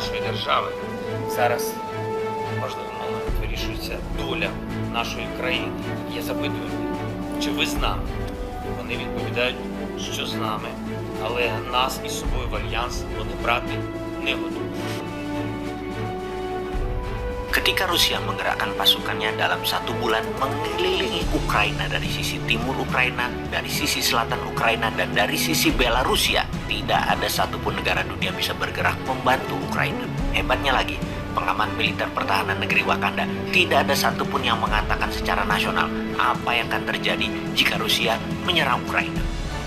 нашої держави. Зараз, можливо, вирішується доля нашої країни. Я запитую, чи ви з нами? Вони відповідають, що з нами, але нас із собою в альянс вони брати не готові. Ketika Rusia menggerakkan pasukannya dalam 1 bulan mengelilingi Ukraina dari sisi timur Ukraina, dari sisi selatan Ukraina, dan dari sisi Belarusia, tidak ada satupun negara dunia bisa bergerak membantu Ukraina. Hebatnya lagi, pengamat militer pertahanan negeri Wakanda, tidak ada satupun yang mengatakan secara nasional apa yang akan terjadi jika Rusia menyerang Ukraina.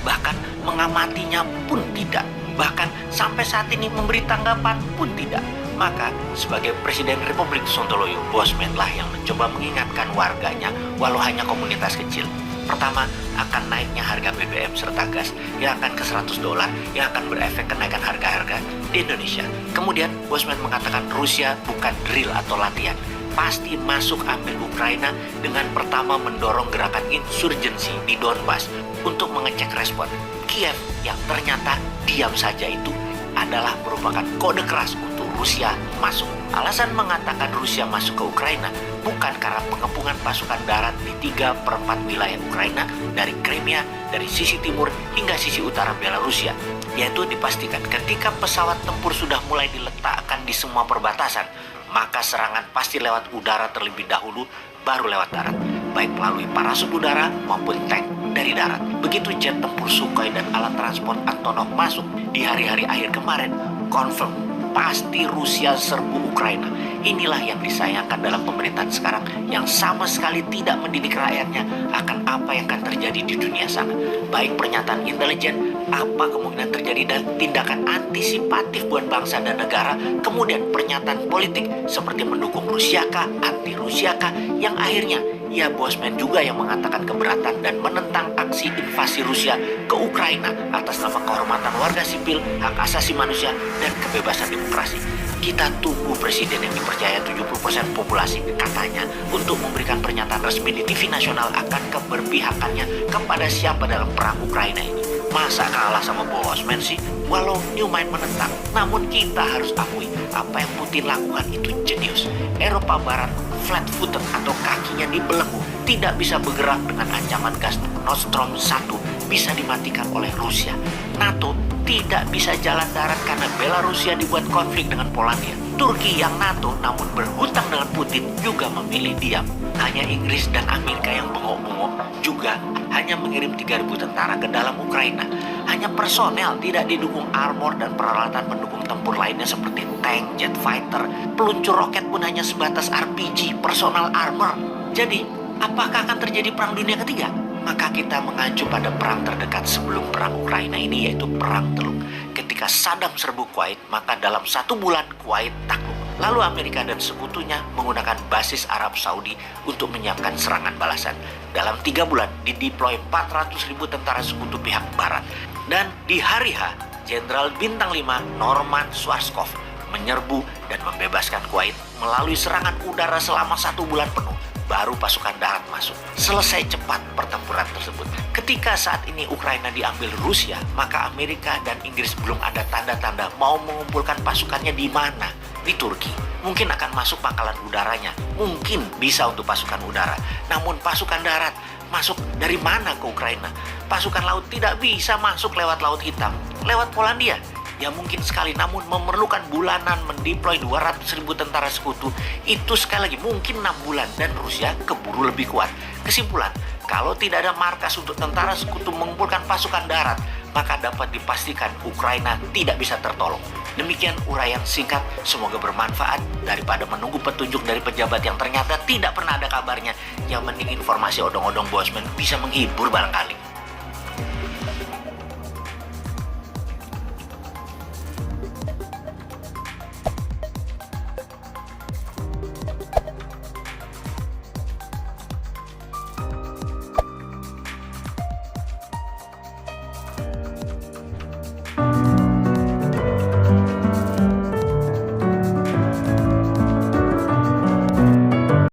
Bahkan mengamatinya pun tidak. Bahkan sampai saat ini memberi tanggapan pun tidak. Maka sebagai Presiden Republik Sontoloyo, Bosman lah yang mencoba mengingatkan warganya walau hanya komunitas kecil. Pertama, akan naiknya harga BBM serta gas yang akan ke $100 yang akan berefek kenaikan harga-harga di Indonesia. Kemudian Bosman mengatakan Rusia bukan drill atau latihan, pasti masuk ambil Ukraina dengan pertama mendorong gerakan insurgensi di Donbas untuk mengecek respon Kiev yang ternyata diam saja itu adalah merupakan kode keras untuk Rusia masuk. Alasan mengatakan Rusia masuk ke Ukraina bukan karena pengepungan pasukan darat di 3/4 wilayah Ukraina dari Crimea, dari sisi timur hingga sisi utara Belarusia, yaitu dipastikan ketika pesawat tempur sudah mulai diletakkan di semua perbatasan, maka serangan pasti lewat udara terlebih dahulu, baru lewat darat, baik melalui parasut udara maupun tank dari darat. Begitu jet tempur Sukhoi dan alat transport Antonov masuk di hari-hari akhir kemarin, confirm pasti Rusia serbu Ukraina. Inilah yang disayangkan dalam pemerintahan sekarang yang sama sekali tidak mendidik rakyatnya akan apa yang akan terjadi di dunia sana. Baik pernyataan intelijen, apa kemungkinan terjadi, dan tindakan antisipatif buat bangsa dan negara. Kemudian pernyataan politik seperti mendukung Rusia kah, anti Rusia kah, yang akhirnya ya Bosman juga yang mengatakan keberatan dan menentang aksi invasi Rusia ke Ukraina atas nama kehormatan warga sipil, hak asasi manusia, dan kebebasan demokrasi. Kita tunggu presiden yang dipercaya 70% populasi katanya untuk memberikan pernyataan resmi di TV nasional akan keberpihakannya kepada siapa dalam perang Ukraina ini. Masa kalah sama Bosman sih? Walau New Mind menentang, namun kita harus akui apa yang Putin lakukan itu jenius. Eropa Barat flat-footed atau kakinya dibelenggu, tidak bisa bergerak dengan ancaman gas Nord Stream 1 bisa dimatikan oleh Rusia. NATO tidak bisa jalan darat karena Belarusia dibuat konflik dengan Polandia. Turki yang NATO namun berhutang dengan Putin juga memilih diam. Hanya Inggris dan Amerika yang bengok-bengok juga hanya mengirim 3.000 tentara ke dalam Ukraina. Hanya personel, tidak didukung armor dan peralatan pendukung tempur lainnya seperti tank, jet fighter, peluncur roket pun hanya sebatas RPG, personal armor. Jadi, apakah akan terjadi perang dunia ketiga? Maka kita mengacu pada perang terdekat sebelum perang Ukraina ini, yaitu perang Teluk. Ketika Saddam serbu Kuwait, maka dalam 1 bulan Kuwait takluk. Lalu Amerika dan sekutunya menggunakan basis Arab Saudi untuk menyiapkan serangan balasan. Dalam 3 bulan dideploy 400.000 tentara sekutu pihak barat. Dan di hari H, Jenderal Bintang 5 Norman Schwarzkopf menyerbu dan membebaskan Kuwait melalui serangan udara selama 1 bulan penuh. Baru pasukan darat masuk. Selesai cepat pertempuran tersebut. Ketika saat ini Ukraina diambil Rusia, maka Amerika dan Inggris belum ada tanda-tanda mau mengumpulkan pasukannya di mana. Di Turki. Mungkin akan masuk pangkalan udaranya. Mungkin bisa untuk pasukan udara. Namun pasukan darat masuk dari mana ke Ukraina? Pasukan laut tidak bisa masuk lewat Laut Hitam. Lewat Polandia. Ya mungkin sekali, namun memerlukan bulanan mendeploy 200.000 tentara sekutu. Itu sekali lagi mungkin 6 bulan dan Rusia keburu lebih kuat. Kesimpulan, kalau tidak ada markas untuk tentara sekutu mengumpulkan pasukan darat, maka dapat dipastikan Ukraina tidak bisa tertolong. Demikian uraian singkat, semoga bermanfaat daripada menunggu petunjuk dari pejabat yang ternyata tidak pernah ada kabarnya. Yang penting informasi odong-odong Bosman bisa menghibur barangkali.